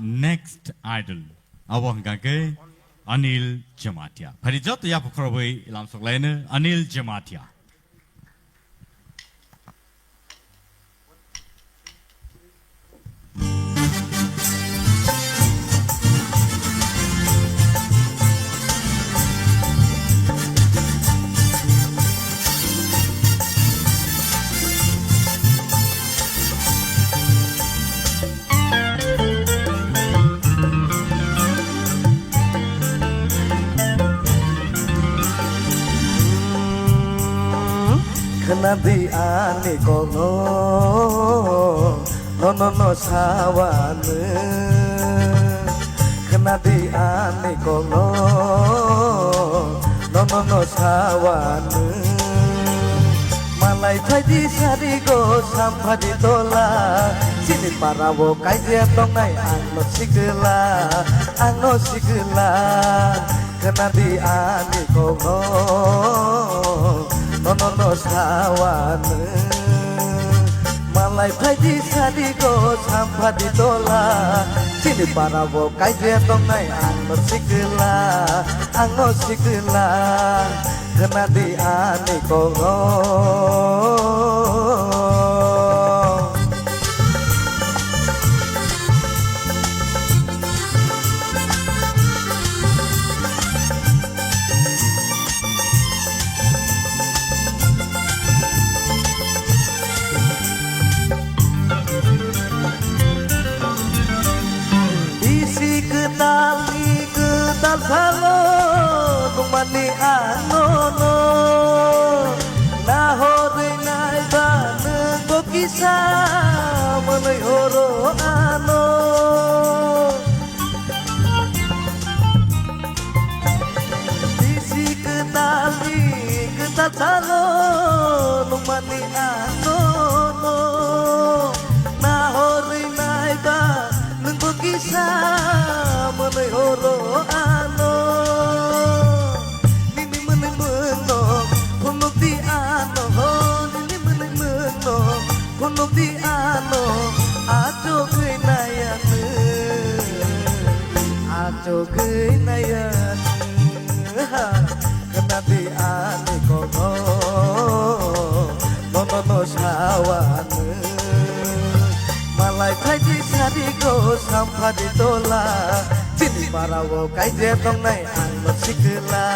next idol awang gage Anil Jamatia. Parijot ya pukrobe ilam soklene Anil Jamatia. Kenadi ane kono no sawane Kenadi ane kono no sawane Malai tadi sari go sampadi tola Sini parawo kaya tong nai ano sigela Kenadi ane kono no sawane Malai phaji sadi go sampadi tola Sini parawo kaya tong nai ano sigela Kenadi ane kono Ketal salo numani anono nahore nai bane go kisah menoi horo ano isi ketal salo numani anono nahore nai bane go kisah menoi horo ano nini meneng punuk di ano nini meneng punuk di ano aco kenayan kena di ane kono no sawane Malai kaji sadi go sampadi tola Sini parawo kaya tong nai ano sigela